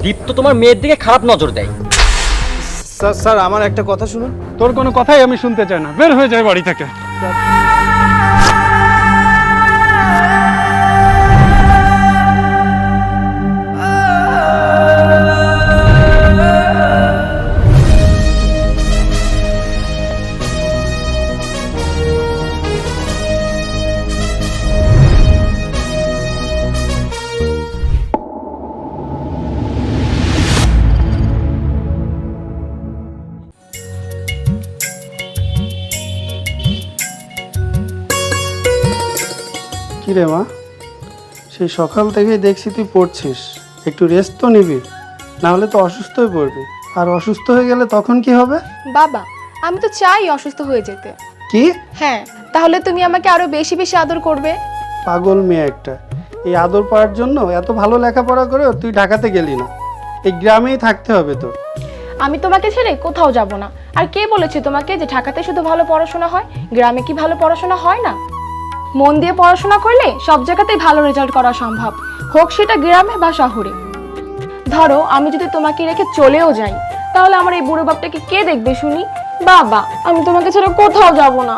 দীপ্ত তোমার মেয়ের দিকে খারাপ নজর দেয়। স্যার আমার একটা কথা শুনুন। তোর কোনো কথাই আমি শুনতে চাই না, বের হয়ে যায় বাড়ি থেকে। কিরে মা, সেই সকাল থেকেই দেখছি তুই পড়ছিস, একটু রেস্ট তো নিবি, না হলে তো অসুস্থ হয়ে পড়বি। আর অসুস্থ হয়ে গেলে তখন কি হবে? বাবা, আমি তো চাই অসুস্থ হয়ে যেতে। কি? হ্যাঁ, তাহলে তুমি আমাকে আরো বেশি বেশি আদর করবে। পাগল মেয়ে একটা, এই আদর পাওয়ার জন্য এত ভালো লেখাপড়া করেও তুই ঢাকাতে গেলি না, এই গ্রামেই থাকতে হবে তোর। আমি তোমাকে ছেড়ে কোথাও যাব না। আর কে বলেছে তোমাকে যে ঢাকাতে শুধু ভালো পড়াশোনা হয়? গ্রামে কি ভালো পড়াশোনা হয় না? মন দিয়ে পড়াশোনা করলে সব জায়গাতেই ভালো রেজাল্ট করা সম্ভব, হোক সেটা গ্রামে বা শহরে। ধরো আমি যদি তোমাকে রেখে চলেও যাই, তাহলে আমার এই বুড়ো বাপটাকে কে দেখবে শুনি? বাবা, আমি তোমাকে ছেড়ে কোথাও যাব না।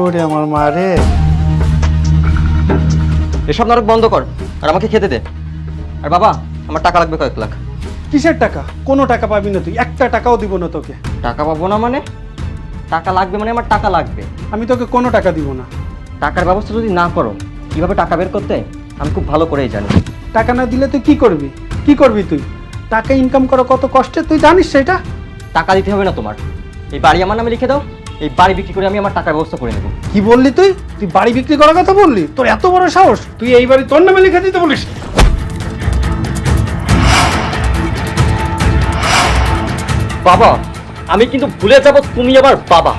ওরে আমার মা রে। এসব নাটক বন্ধ কর আর আমাকে খেতে দে। আর বাবা, আমার টাকা লাগবে কয়েক লাখ। কিসের টাকা? কোনো টাকা পাবি না তুই, একটা টাকাও দিব না তোকে। টাকা পাবো না মানে? টাকা লাগবে মানে আমার টাকা লাগবে। আমি তোকে কোনো টাকা দিব না। টাকার ব্যবস্থা যদি না করো, কিভাবে টাকা বের করতে আমি খুব ভালো করেই জানি। টাকা না দিলে তুই কি করবি? কি করবি তুই? টাকা ইনকাম করা কত কষ্টের তুই জানিস সেটা? টাকা দিতে হবে না তোমার, এই বাড়ি আমার নামে লিখে দাও, এই বাড়ি বিক্রি করে আমি আমার টাকার ব্যবস্থা করে নেব। কি বললি তুই? তুই বাড়ি বিক্রি করার কথা বললি? তোর এত বড় সাহস, তুই এই বাড়ি তোর নামে লিখে দিতে বলিস? বাবা, আমি কিন্তু ভুলে যাব তুমি আমার বাবা।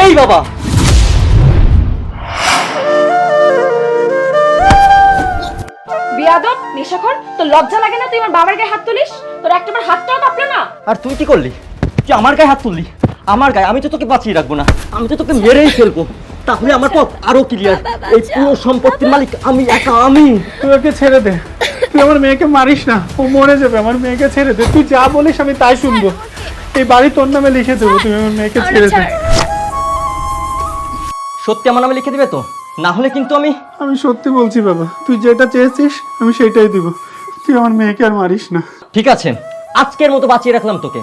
এই বাবা, বিয়াদব, নেশাখোর, তোর লজ্জা লাগে না তুই আমার বাবার গায়ে হাত তুলিস? তোর একটাবার হাতটাও কাঁপলো না? আর তুই কি করলি? তুই আমার গায়ে হাত তুললি, আমার গায়ে। আমি তো তোকে বাঁচিয়ে রাখবো না, আমি তো তোকে মেরেই ফেলবো। তাহলে আমার পথ আরো ক্লিয়ার। এই পুরো সম্পত্তির মালিক আমি একা, আমি। তুই ওকে ছেড়ে দে, তুই আমার মেয়েকে মারিস না, ও মরে যাবে। আমার মেয়েকে ছেড়ে দে, তুই যা বলিস আমি তাই শুনবো। এই বাড়ি তোর নামে লিখে দেবো, তুমি আমার মেয়েকে ছেড়ে দে। সত্যি আমার নামে লিখে দিবে তো? না হলে কিন্তু আমি আমি সত্যি বলছি বাবা, তুই যেটা চেয়েছিস আমি সেটাই দিব। তুই আমার মেয়েকে আর মারিস না। ঠিক আছে, আজকের মতো বাঁচিয়ে রাখলাম তোকে,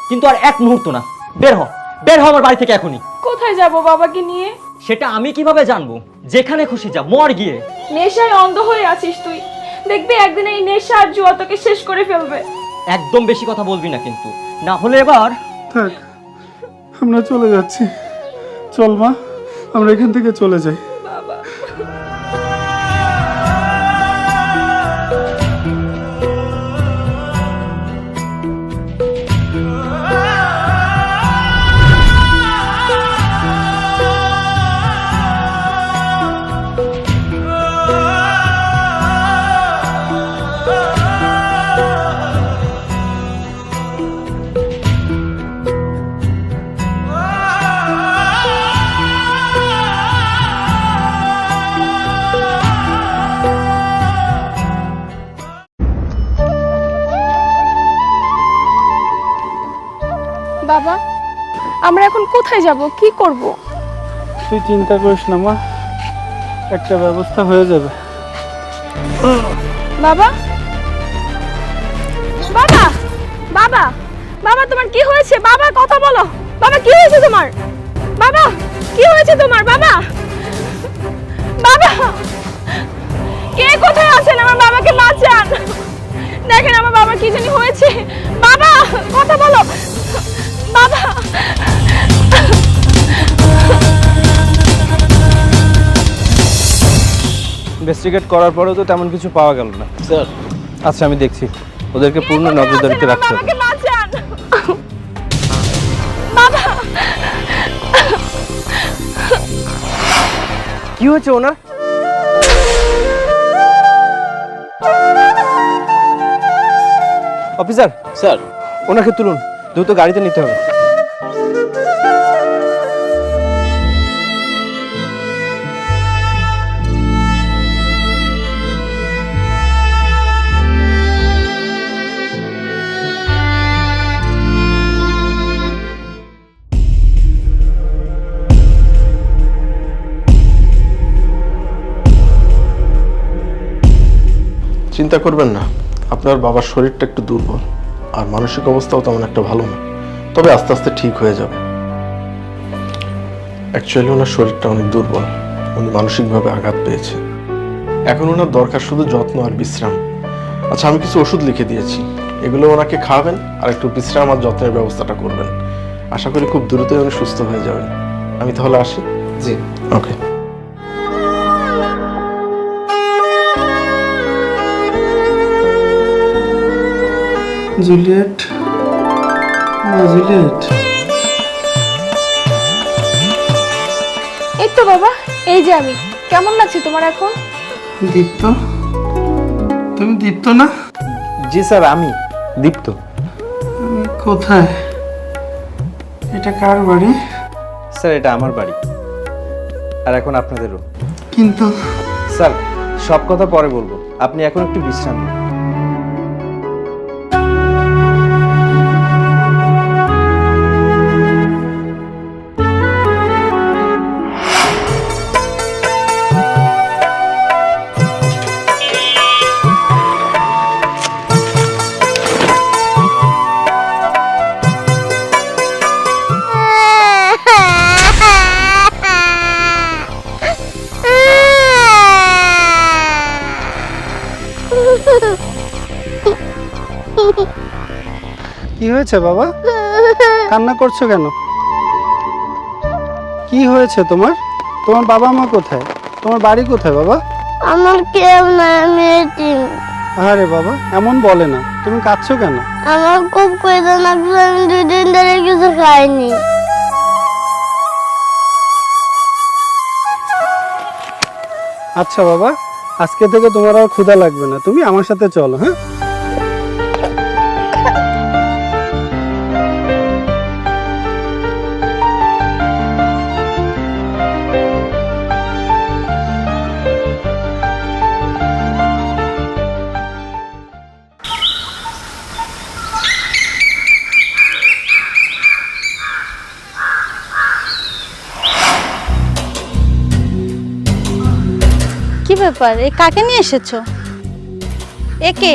কিন্তু আর এক মুহূর্ত না। বের হ, বের হ আমার বাড়ি থেকে এখনই। কোথায় যাব বাবাকে নিয়ে? সেটা আমি কিভাবে জানবো? যেখানে খুশি যা, মর গিয়ে। নেশায় অন্ধ হয়ে আছিস তুই, দেখবি একদিন এই নেশা আর জুয়া তোকে শেষ করে ফেলবে। একদম বেশি কথা বলবি না কিন্তু, না হলে এবার। থাক, আমরা চলে যাচ্ছি। চল মা, আমরা এখান থেকে চলে যাই। বাবা, আমরা এখন কোথায় যাব, কি করব? তুই চিন্তা করিস না মা, একটা ব্যবস্থা হয়ে যাবে। বাবা, বাবা, বাবা, বাবা, তোমার কি হয়েছে? বাবা, কথা বলো। বাবা, কি হয়েছে তোমার? বাবা, কি হয়েছে তোমার? বাবা, বাবা, কে কোথায় আছেন? আমার বাবাকে বাঁচান। দেখেন আমার বাবা কি জানি হয়েছে। বাবা, কথা বলো। বাবা, ইনভেস্টিগেট করার পরেও তো তেমন কিছু পাওয়া গেল না স্যার। আচ্ছা আমি দেখছি, ওদেরকে পূর্ণ নজরদারিতে রাখতে হবে। বাবাকে বাঁচান। বাবা, কি হয়েছে ওনার? অফিসার স্যার, ওনাকে তুলুন, দ্রুত গাড়িতে নিতে হবে। চিন্তা করবেন না, আপনার বাবার শরীরটা একটু দুর্বল আর মানসিক অবস্থাও তেমন একটা ভালো না, তবে আস্তে আস্তে ঠিক হয়ে যাবে। অ্যাকচুয়ালি ওনার শরীরটা অনেক দুর্বল, উনি মানসিকভাবে আঘাত পেয়েছে। এখন ওনার দরকার শুধু যত্ন আর বিশ্রাম। আচ্ছা, আমি কিছু ওষুধ লিখে দিয়েছি, এগুলো ওনাকে খাওয়াবেন আর একটু বিশ্রাম আর যত্নের ব্যবস্থাটা করবেন। আশা করি খুব দ্রুতই উনি সুস্থ হয়ে যাবেন। আমি তাহলে আসি। জি। ওকে। জুলিয়েট, মা জুলিয়েট। এই তো বাবা, এই যে আমি। কেমন লাগছে তোমার এখন? দীপ্ত, তুমি দীপ্ত না? জি স্যার, আমি দীপ্ত। আমি কোথায়? এটা কার বাড়ি? স্যার, এটা আমার বাড়ি, আর এখন আপনাদেরও। কিন্তু স্যার, সব কথা পরে বলবো, আপনি এখন একটু বিশ্রাম নিন। কি হয়েছে বাবা? কান্না করছো কেন? কি হয়েছে তোমার? তোমার বাবা মা কোথায়? তোমার বাড়ি কোথায় বাবা? আমার কেউ নাই, আমি এতিম। আরে বাবা, এমন বলে না। তুমি কাঁদছো কেন? আমার খুব কইতে লাগছে, আমি 2 দিন ধরে কিছু খাইনি। আচ্ছা বাবা, আজকে থেকে তোমার আর ক্ষুধা লাগবে না, তুমি আমার সাথে চলো। হ্যাঁ, কি ব্যাপার, এ কাকে নিয়ে এসেছো? একে?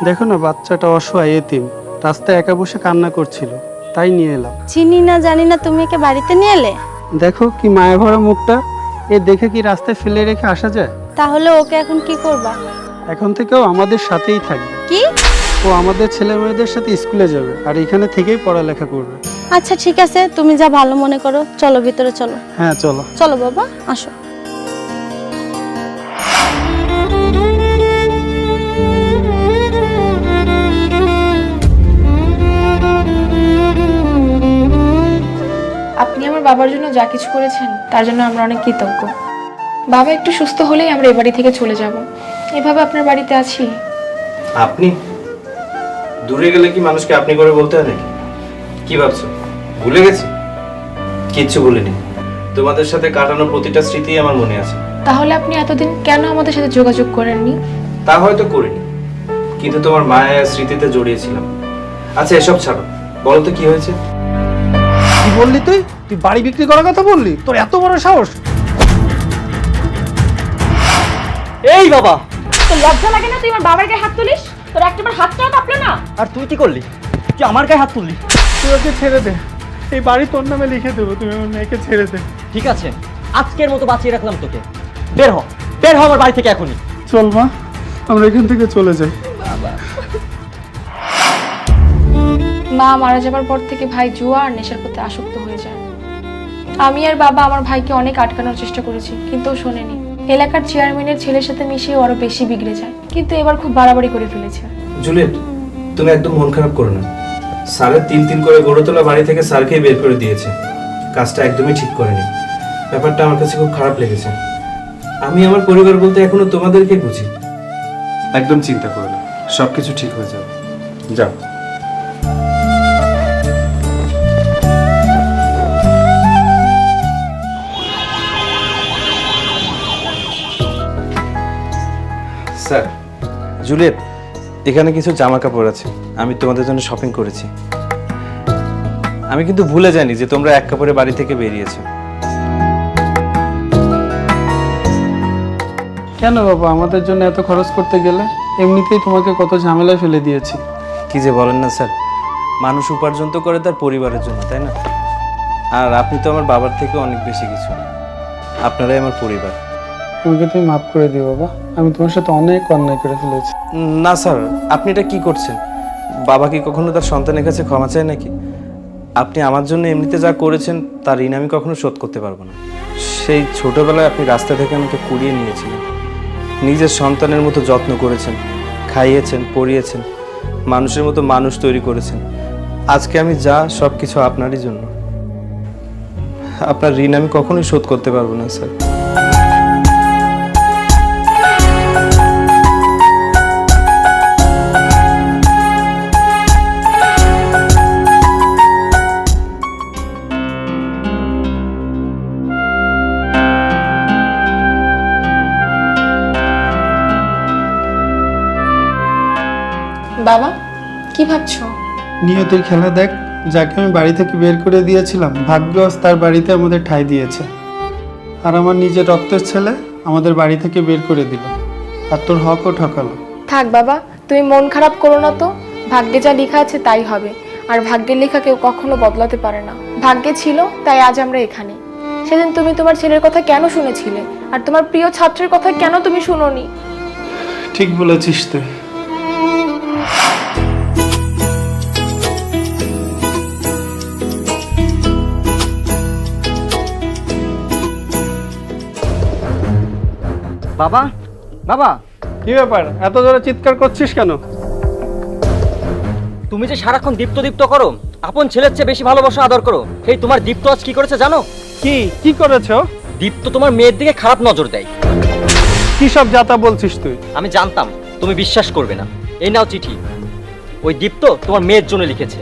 দেখো না, বাচ্চাটা অসহায়, এতিম, রাস্তায় একা বসে কান্না করছিল, তাই নিয়ে এলাম। চিনি না জানি না, তুমি একে বাড়িতে নিয়ে এলে? দেখো কি মায়া ভরা মুখটা, এ দেখে কি রাস্তায় ফেলে রেখে আসা যায়? তাহলে ওকে এখন কি করবা? এখন থেকেও আমাদের সাথেই থাকবে। কি? ও আমাদের ছেলে মেয়েদের সাথে স্কুলে যাবে আর এখানে থেকেই পড়ালেখা করবে। আচ্ছা ঠিক আছে, তুমি যা ভালো মনে করো। চলো ভিতরে চলো। হ্যাঁ চলো। চলো বাবা, আসো। আপনি আমার বাবার জন্য যা কিছু করেছেন তার জন্য আমরা অনেক কৃতজ্ঞ। বাবা একটু সুস্থ হলেই আমরা এই বাড়ি থেকে চলে যাব। এভাবে আপনার বাড়িতে আছি। আপনি দূরে গেলে কি মানুষকে আপনি করে বলতে হয় নাকি? কি ভাবছো ভুলে গেছি? কিচ্ছু ভুলিনি, তোমাদের সাথে কাটানো প্রতিটা স্মৃতি আমার মনে আছে। তাহলে আপনি এতদিন কেন আমাদের সাথে যোগাযোগ করেননি? তা হয়তো করিনি, কিন্তু তোমার মায়া স্মৃতিতে জড়িয়েছিলাম। আচ্ছা এসব ছাড়ো, বলো তো কি হয়েছে? কি বললি তুই? তুই বাড়ি বিক্রি করার কথা বললি? তোর এত বড় সাহস! এই বাবা, তো লজ্জা লাগে না তুই আমার বাবার গায়ে হাত তুলিস? তোর একটাবার হাতটাও কাঁপলো না? আর তুই কি করলি? তুই আমার গায়ে হাত তুললি। তুই ওকে ছেড়ে দে, এই বাড়ি তোর নামে লিখে দেবো, তুমি আমার মেয়েকে ছেড়ে দে। ঠিক আছে, আজকের মতো বাঁচিয়ে রাখলাম তোকে। বের হ, বের হ আমার বাড়ি থেকে এখনই। চল মা, আমরা এখান থেকে চলে যাই। মা মারা যাবার পর থেকে ভাই জুয়া আর নেশার প্রতি আসক্ত হয়ে যায়। আমি আর বাবা আমার ভাইকে অনেক আটকানোর চেষ্টা করেছি, কিন্তু ও শোনেনি। এলাকার চেয়ারম্যানের ছেলের সাথে মিশিয়ে আরো বেশি বিগড়ে যায়, কিন্তু এবার খুব বাড়াবাড়ি করে ফেলেছে। জুলিয়েট, তুমি একদম মন খারাপ করো না। স্যারের তিল তিল করে গড়ে তোলা বাড়ি থেকে স্যারকেই বের করে দিয়েছে। কাজটা একদমই ঠিক করেনি। ব্যাপারটা আমার কাছে খুব খারাপ লেগেছে। আমি আমার পরিবার বলতে এখনো তোমাদেরকে বুঝি। একদম চিন্তা করো না, সবকিছু ঠিক হয়ে যাবে। যাও। স্যার, জুলিয়েট, এখানে কিছু জামা কাপড় আছে, আমি তোমাদের জন্য শপিং করেছি। আমি কিন্তু ভুলে যাইনি যে তোমরা এক কাপড়ে বাড়ি থেকে বেরিয়েছো। কেন বাবা আমাদের জন্য এত খরচ করতে গেলে? এমনিতেই তোমাকে কত ঝামেলায় ফেলে দিয়েছি। কি যে বলেন না স্যার, মানুষ উপার্জন তো করে তার পরিবারের জন্য, তাই না? আর আপনি তো আমার বাবার থেকে অনেক বেশি কিছু, আপনারাই আমার পরিবার। তোমাকে তুমি মাফ করে দিও বাবা, আমি তোমার সাথে অনেক অন্যায় করে ফেলেছি। না স্যার, আপনি এটা কি করছেন? বাবা কি কখনো তার সন্তানের কাছে ক্ষমা চায় নাকি? আপনি আমার জন্য এমনিতে যা করেছেন তার ঋণ আমি কখনো শোধ করতে পারবো না। সেই ছোটবেলায় আপনি রাস্তা থেকে আমাকে কুড়িয়ে নিয়েছিলেন, নিজের সন্তানের মতো যত্ন করেছেন, খাইয়েছেন, পরিয়েছেন, মানুষের মতো মানুষ তৈরি করেছেন। আজকে আমি যা সব কিছু আপনারই জন্য। আপনার ঋণ আমি কখনোই শোধ করতে পারবো না স্যার। বাবা কি ভাবছো? নিয়তির খেলা দেখ, যাকে আমি বাড়ি থেকে বের করে দিয়েছিলাম ভাগ্য আজ তার বাড়িতে আমাদের ঠাঁই দিয়েছে। আর আমার নিজের রক্তের ছেলে আমাদের বাড়ি থেকে বের করে দিল, আর তোর হকও ঠকালো। থাক বাবা, তুমি মন খারাপ করো না তো। ভাগ্যে যা লেখা আছে তাই হবে, আর ভাগ্যের লেখা কেউ কখনো বদলাতে পারে না। ভাগ্যে ছিল তাই আজ আমরা এখানে। সেদিন তুমি তোমার ছেলের কথা কেন শুনেছিলে, আর তোমার প্রিয় ছাত্রের কথা কেন তুমি শুনোনি? ঠিক বলেছিস তুই। বাবা, বাবা, কি ব্যাপার, এত জোরে চিৎকার করছিস কেন? তুমি যে সারাক্ষণ দীপ্ত দীপ্ত করো, আপন ছেলের চেয়ে বেশি ভালোবাসা আদর করো, সেই তোমার দীপ্ত আজ কি করেছে জানো? কি করেছো? দীপ্ত তোমার মেয়ের দিকে খারাপ নজর দেয়। কি সব যাতা বলছিস তুই? আমি জানতাম তুমি বিশ্বাস করবে না। এই নাও চিঠি, ওই দীপ্ত তোমার মেয়ের জন্য লিখেছে।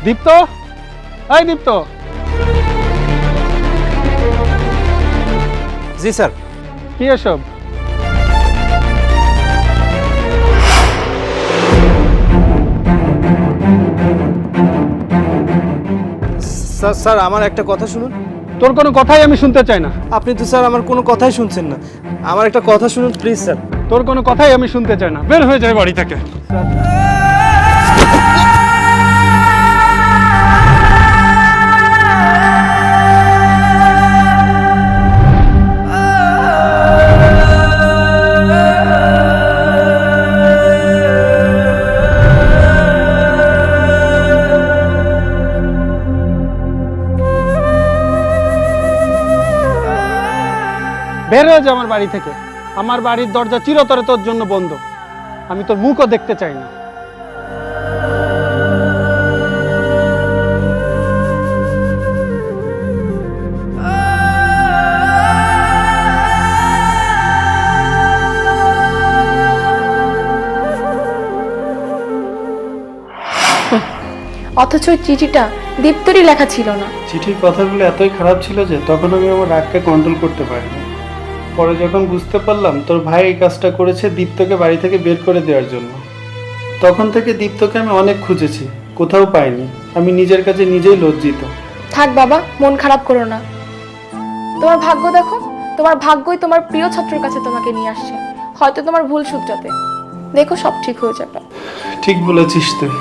দীপ্ত, এই দীপ্ত। জি স্যার। কি এসব? স্যার স্যার আমার একটা কথা শুনুন। তোর কোনো কথাই আমি শুনতে চাই না। আপনি তো স্যার আমার কোনো কথাই শুনছেন না। আমার একটা কথা শুনুন প্লিজ স্যার। তোর কোনো কথাই আমি শুনতে চাই না, বের হয়ে যায় বাড়ি থেকে। বের হয়ে যা আমার বাড়ি থেকে। আমার বাড়ির দরজা চিরতরে তোর জন্য বন্ধ। আমি তোর মুখও দেখতে চাই না। অথচ ওই চিঠিটা দীপ্তরই লেখা ছিল না। চিঠির কথাগুলো এতই খারাপ ছিল যে তখন আমি আমার রাগকে কন্ট্রোল করতে পারিনি। পরে যখন বুঝতে পারলাম তোর ভাই এই কাজটা করেছে দীপ্তকে বাড়ি থেকে বের করে দেওয়ার জন্য, তখন থেকে দীপ্তকে আমি অনেক খুঁজেছি, কোথাও পাইনি। আমি নিজের কাছে নিজেই লজ্জিত। থাক বাবা, মন খারাপ করো না। তোমার ভাগ্য দেখো, তোমার ভাগ্যই তোমার প্রিয় ছাত্রের কাছে তোমাকে নিয়ে আসছে, হয়তো তোমার ভুল শুধরাতে। দেখো সব ঠিক হয়ে যাবে। ঠিক বলেছিস তুই।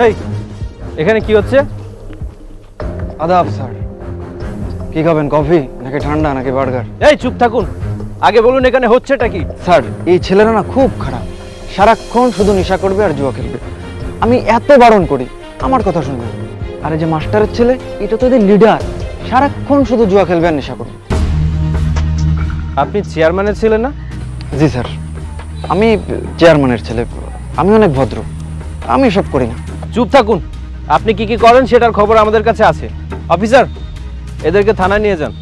এই, এখানে কি হচ্ছে? আদাব স্যার, কি খাবেন, কফি নাকি ঠান্ডা নাকি বার্গার? এই চুপ থাকুন, আগে বলুন এখানে হচ্ছেটা কি? স্যার এই ছেলেরা না খুব খারাপ, সারাক্ষণ শুধু নেশা করবে আর জুয়া খেলবে। আমি এত বারণ করি, আমার কথা শুনবেন। আর এই যে মাস্টারের ছেলে, এটা তো এদের লিডার, সারাক্ষণ শুধু জুয়া খেলবে আর নেশা করবে। আপনি চেয়ারম্যানের ছেলে না? জি স্যার, আমি চেয়ারম্যানের ছেলে, আমি অনেক ভদ্র, আমি এসব করি না। চুপ থাকুন। আপনি কি কি করেন সেটার খবর আমাদের কাছে আছে। অফিসার, এদেরকে থানায় নিয়ে যান।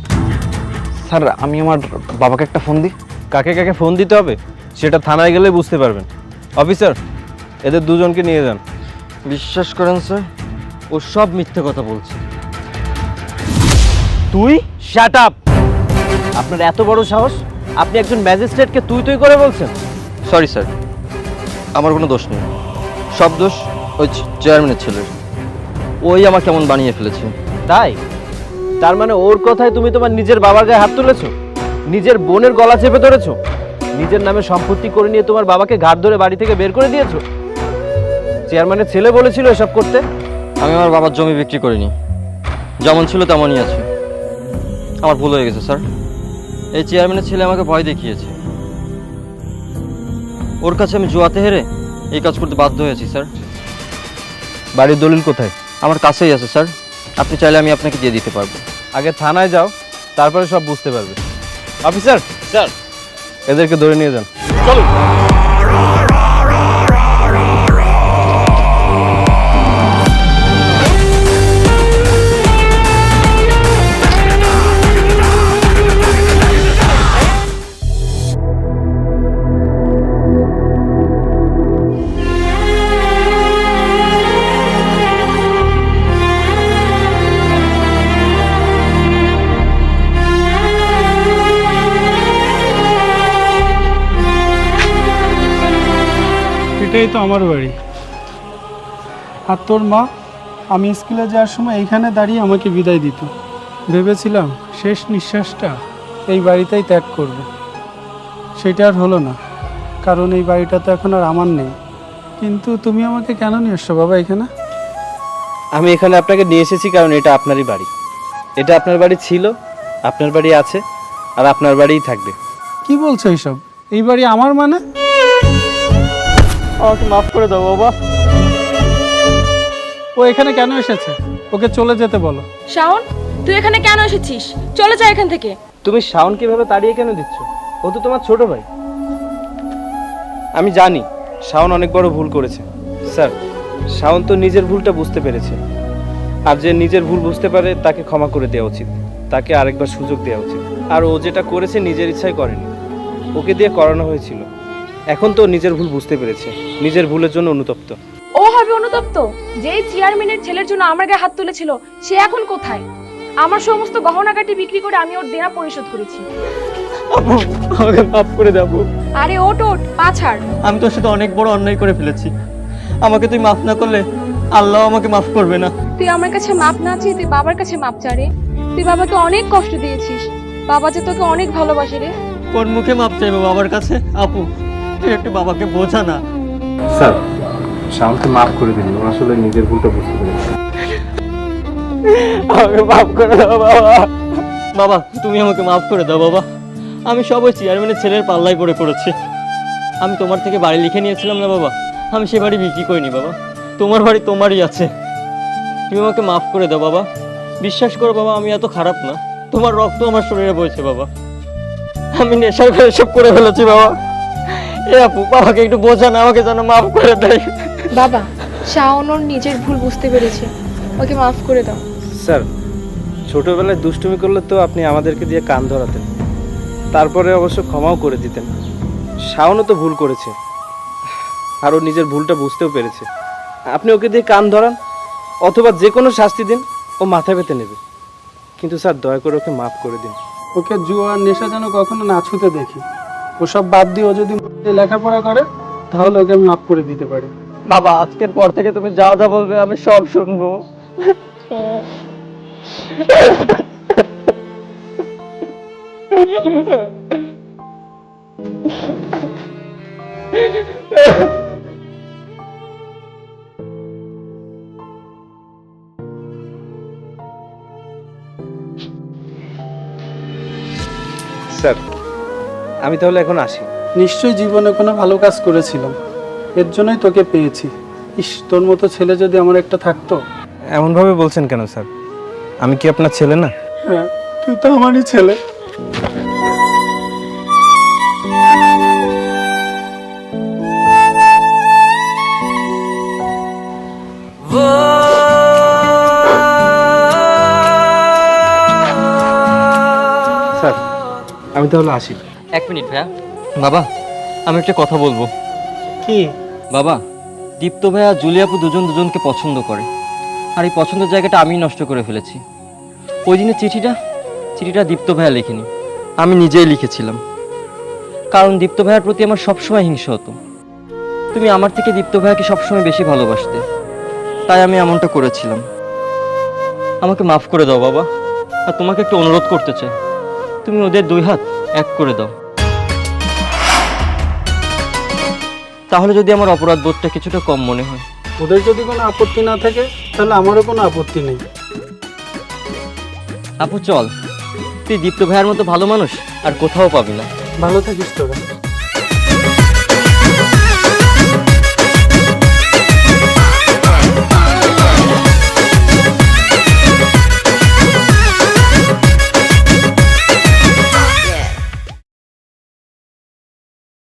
স্যার আমি আমার বাবাকে একটা ফোন দিই। কাকে কাকে ফোন দিতে হবে সেটা থানায় গেলে বুঝতে পারবেন। অফিসার, এদের দুজনকে নিয়ে যান। বিশ্বাস করেন স্যার, ও সব মিথ্যে কথা বলছে। তুই শাট আপ। আপনার এত বড় সাহস, আপনি একজন ম্যাজিস্ট্রেটকে তুই তুই করে বলছেন? সরি স্যার, আমার কোনো দোষ নেই, সব দোষ ওই চেয়ারম্যানের ছেলের। ওই আমাকে কেমন বানিয়ে ফেলেছে। তাই? তার মানে ওর কথায় তুমি তোমার নিজের বাবার গায়ে হাত তুলেছো, নিজের বোনের গলা চেপে ধরেছো, নিজের নামে সম্পত্তি করে নিয়ে তোমার বাবাকে ঘাট ধরে বাড়ি থেকে বের করে দিয়েছো। চেয়ারম্যানের ছেলে বলেছিল এসব করতে। আমি আমার বাবার জমি বিক্রি করিনি, যেমন ছিল তেমনই আছে। আমার ভুল হয়ে গেছে স্যার। এই চেয়ারম্যানের ছেলে আমাকে ভয় দেখিয়েছে, ওর কাছে আমি জুয়াতে হেরে এই কাজ করতে বাধ্য হয়েছি স্যার। বাড়ির দলিল কোথায়? আমার কাছেই আছে স্যার, আপনি চাইলে আমি আপনাকে দিয়ে দিতে পারবো। আগে থানায় যাও, তারপরে সব বুঝতে পারবে। অফিসার স্যার, এদেরকে ধরে নিয়ে যান। চলুন। এটাই তো আমার বাড়ি। আর তোর মা আমি স্কুলে যাওয়ার সময় এইখানে দাঁড়িয়ে আমাকে বিদায় দিত। ভেবেছিলাম শেষ নিঃশ্বাসটা এই বাড়িতেই ত্যাগ করবে, সেটা আর হলো না, কারণ এই বাড়িটা তো এখন আর আমার নেই। কিন্তু তুমি আমাকে কেন নিয়ে এসছো বাবা এখানে? আমি এখানে আপনাকে নিয়ে এসেছি কারণ এটা আপনারই বাড়ি। এটা আপনার বাড়ি ছিল, আপনার বাড়ি আছে, আর আপনার বাড়িই থাকবে। কি বলছো এইসব? এই বাড়ি আমার মানে? আমাকে মাফ করে দাও বাবা। ও এখানে কেন এসেছে? ওকে চলে যেতে বলো। শাওন, তুই এখানে কেন এসেছিস? চলে যা এখান থেকে। তুমি শাওন কিভাবে তাড়িয়ে কেন দিচ্ছ? ও তো তোমার ছোট ভাই। আমি জানি শাওন অনেক বড় ভুল করেছে স্যার। শাওন তো নিজের ভুলটা বুঝতে পেরেছে, আর যে নিজের ভুল বুঝতে পারে তাকে ক্ষমা করে দেওয়া উচিত, তাকে আরেকবার সুযোগ দেওয়া উচিত। আর ও যেটা করেছে নিজের ইচ্ছায় করেনি, ওকে দিয়ে করানো হয়েছিল। এখন তো নিজের ভুল বুঝতে পেরেছে, নিজের ভুলের জন্য অনুতপ্ত। ও হবে অনুতপ্ত? যেই চেয়ারম্যানের ছেলের জন্য আমার গায়ে হাত তুলেছিল সে এখন কোথায়? আমার সমস্ত গহনাগাটি বিক্রি করে আমি ওর দেনা পরিশোধ করেছি। আমাকে মাফ করে দাও। আরে ওট ওট, পা ছাড়। আমি তোর সাথে অনেক বড় অন্যায় করে ফেলেছি, আমাকে তুই মাফ না করলে আল্লাহ আমাকে মাফ করবে না। তুই আমার কাছে মাপ না চেয়ে তুই বাবার কাছে মাপ চা রে। তুই বাবাকে অনেক কষ্ট দিয়েছিস, বাবা যে তোকে অনেক ভালোবাসে রে। কোন মুখে মাপ চাইবো বাবার কাছে? আপু তুই একটু বাবাকে বোঝা না। স্যার, শাওনকে মাফ করে দিন, ও আসলে নিজের ভুলটা বুঝতে পেরেছে। আমাকে মাফ করে দাও বাবা। বাবা তুমি আমাকে মাফ করে দাও বাবা, আমি সব ওই চেয়ারম্যানের ছেলের পাল্লায় পড়ে করেছি। আমি তোমার থেকে বাড়ি লিখে নিয়েছিলাম না বাবা, আমি সে বাড়ি বিক্রি করিনি বাবা, তোমার বাড়ি তোমারই আছে। তুমি আমাকে মাফ করে দাও বাবা, বিশ্বাস করো বাবা আমি এত খারাপ না, তোমার রক্ত আমার শরীরে বইছে বাবা, আমি নেশার করে সব করে ফেলেছি বাবা। এ আপু বাবাকে একটু বোঝা না, আমাকে যেন মাফ করে দেয়। বাবা, শাওন ওর নিজের ভুল বুঝতে পেরেছে, ওকে মাফ করে দাও। স্যার, ছোটবেলায় দুষ্টুমি করলে তো আপনি আমাদেরকে দিয়ে কান ধরাতেন, তারপরে অবশ্য ক্ষমাও করে দিতেন। শাওনও তো ভুল করেছে, আর ও নিজের ভুলটা বুঝতেও পেরেছে। আপনি ওকে দিয়ে কান ধরান অথবা যে কোনো শাস্তি দিন, ও মাথা পেতে নেবে। কিন্তু স্যার দয়া করে ওকে মাফ করে দিন। ওকে জুয়া আর নেশা যেন কখনো না ছুতে দেখি। ওসব বাদ দিয়ে ও যদি লেখাপড়া করে তাহলে ওকে আমি মাফ করে দিতে পারি। বাবা আজকের পর থেকে তুমি যা যা বলবে আমি সব শুনবো। স্যার, আমি তাহলে এখন আসি। নিশ্চয়ই জীবনে কোনো ভালো কাজ করেছিলাম, এর জন্যই তোকে পেয়েছি। ইস, তোর মতো ছেলে যদি আমার একটা থাকতো। এমনভাবে বলছেন কেন স্যার? আমি কি আপনার ছেলে না? হ্যাঁ, তুই তো আমারই ছেলে। আমি তাহলে আসি। 1 মিনিট ভাইয়া। বাবা, আমি একটা কথা বলবো। কি? বাবা, দীপ্ত ভাইয়া জুলি আপু দুজনকে পছন্দ করে, আর এই পছন্দের জায়গাটা আমি নষ্ট করে ফেলেছি। ওই দিনের চিঠিটা দীপ্ত ভাইয়া লেখেনি, আমি নিজেই লিখেছিলাম। কারণ দীপ্ত ভাইয়ার প্রতি আমার সবসময় হিংসা হতো। তুমি আমার থেকে দীপ্ত ভাইয়াকে সবসময় বেশি ভালোবাসতে, তাই আমি এমনটা করেছিলাম। আমাকে মাফ করে দাও বাবা। আর তোমাকে একটু অনুরোধ করতে চাই, তুমি ওদের 2 হাত এক করে দাও। তাহলে যদি আমার অপরাধ বোধটা কিছুটা কম মনে হয়। ওদের যদি কোনো আপত্তি না থাকে তাহলে আমারও কোনো আপত্তি নেই। আপু চল, তুই দীপ্ত ভাইয়ার মতো ভালো মানুষ আর কোথাও পাবি না। ভালো থাকিস তোরা।